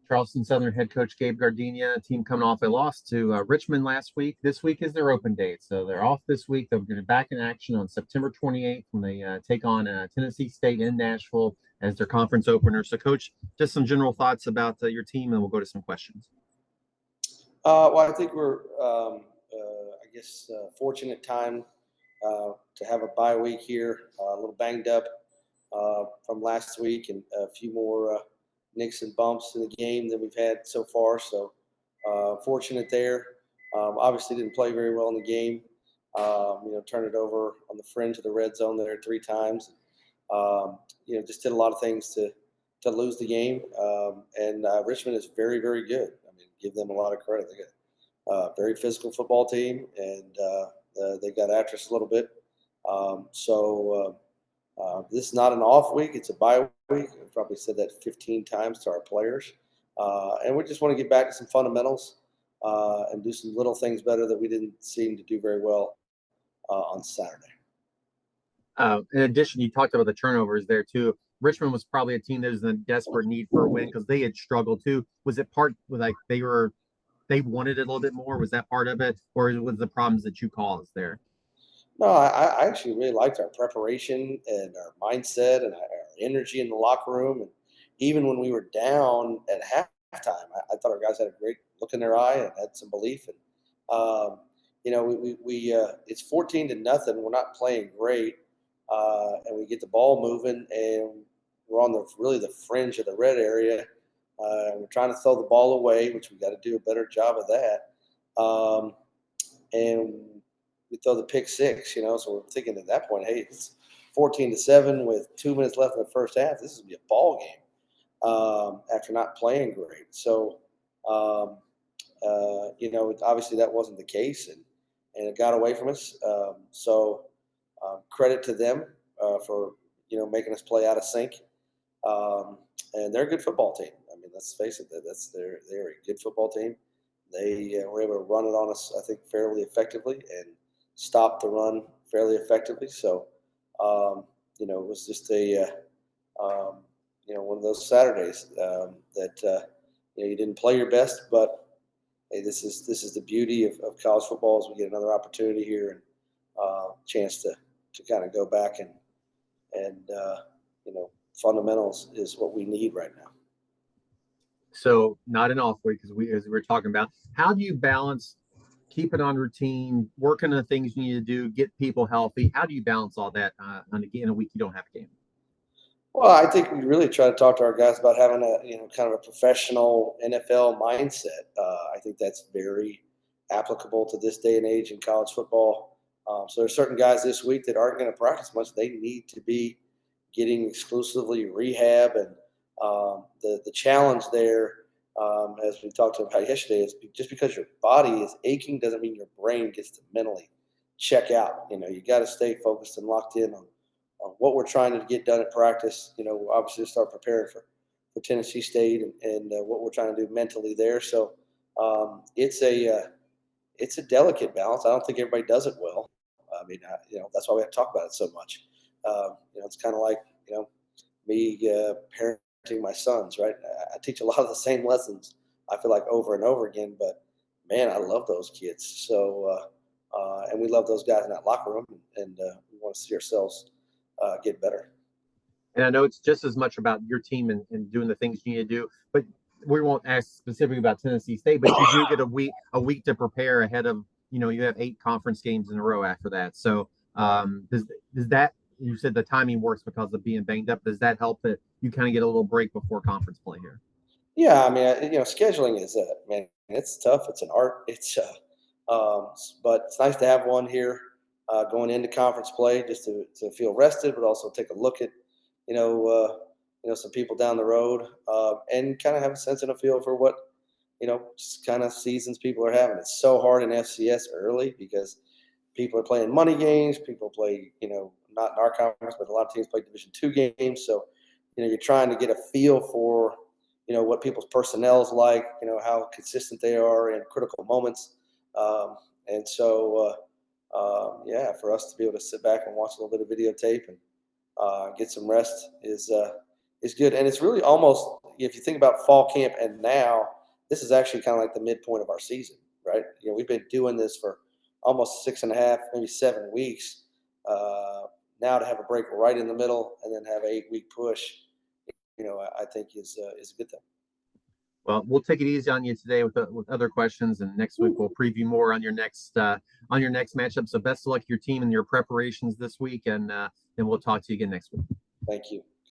Charleston Southern head coach Gabe Giardina, team coming off a loss to Richmond last week. This week is their open date, so they're off this week. They're going to be back in action on September 28th when they take on Tennessee State in Nashville as their conference opener. So, Coach, just some general thoughts about your team, and we'll go to some questions. Well, I think we're, fortunate time to have a bye week here. A little banged up from last week, and a few more nicks and bumps in the game than we've had so far. So fortunate there. Obviously didn't play very well in the game. Turned it over on the fringe of the red zone there 3 times. Just did a lot of things to lose the game. And Richmond is very, very good. I mean, give them a lot of credit. They got a very physical football team, and they got after us a little bit. This is not an off week. It's a bye week. I've probably said that 15 times to our players. And we just want to get back to some fundamentals and do some little things better that we didn't seem to do very well on Saturday. In addition, you talked about the turnovers there too. Richmond was probably a team that was in desperate need for a win because they had struggled too. Was it part like they wanted it a little bit more? Was that part of it, or was the problems that you caused there? No, I actually really liked our preparation and our mindset and our energy in the locker room. And even when we were down at halftime, I thought our guys had a great look in their eye and had some belief. And it's 14-0. We're not playing great, and we get the ball moving, and we're on the fringe of the red area. We're trying to throw the ball away, which we got to do a better job of that. And we throw the pick 6, so we're thinking at that point, hey, it's 14-7 with 2 minutes left in the first half. This is going to be a ball game after not playing great. So, obviously that wasn't the case, and it got away from us. Credit to them for, making us play out of sync. And they're a good football team. I mean, let's face it, they're a good football team. They were able to run it on us, I think, fairly effectively and stop the run fairly effectively. So, it was just one of those Saturdays that you didn't play your best, but hey, this is the beauty of college football is we get another opportunity here and chance to kind of go back and fundamentals is what we need right now. So not an off week, as we were talking about. How do you balance keeping on routine, working on the things you need to do, get people healthy? How do you balance all that in a week you don't have a game? Well, I think we really try to talk to our guys about having kind of a professional NFL mindset. I think that's very applicable to this day and age in college football. So there's certain guys this week that aren't going to practice much. They need to be getting exclusively rehab, and the challenge there, as we talked about yesterday, is just because your body is aching doesn't mean your brain gets to mentally check out. You got to stay focused and locked in on what we're trying to get done at practice. Obviously to start preparing for Tennessee State and what we're trying to do mentally there. So it's a delicate balance. I don't think everybody does it well. I mean, that's why we have to talk about it so much. It's kind of like, me parenting my sons, right? I teach a lot of the same lessons, I feel like, over and over again, but man, I love those kids. So, and we love those guys in that locker room, and we want to see ourselves get better. And I know it's just as much about your team and doing the things you need to do, but we won't ask specifically about Tennessee State, but you do get a week to prepare ahead of, you have 8 conference games in a row after that. So does that, you said the timing works because of being banged up. Does that help that you kind of get a little break before conference play here? Yeah, I mean, scheduling is man, it's tough. It's an art. But it's nice to have one here going into conference play just to feel rested, but also take a look at some people down the road and kind of have a sense and a feel for what just kind of seasons people are having. It's so hard in FCS early because people are playing money games. People play not in our conference, but a lot of teams play Division II games. So you're trying to get a feel for what people's personnel is like, how consistent they are in critical moments. And so, for us to be able to sit back and watch a little bit of videotape and get some rest is good. And it's really almost, if you think about fall camp and now, this is actually kind of like the midpoint of our season, right? We've been doing this for almost 6.5, maybe 7 weeks. Now to have a break right in the middle and then have an 8-week push, I think is a good thing. Well, we'll take it easy on you today with other questions, and next week we'll preview more on your next matchup. So best of luck to your team and your preparations this week, and we'll talk to you again next week. Thank you.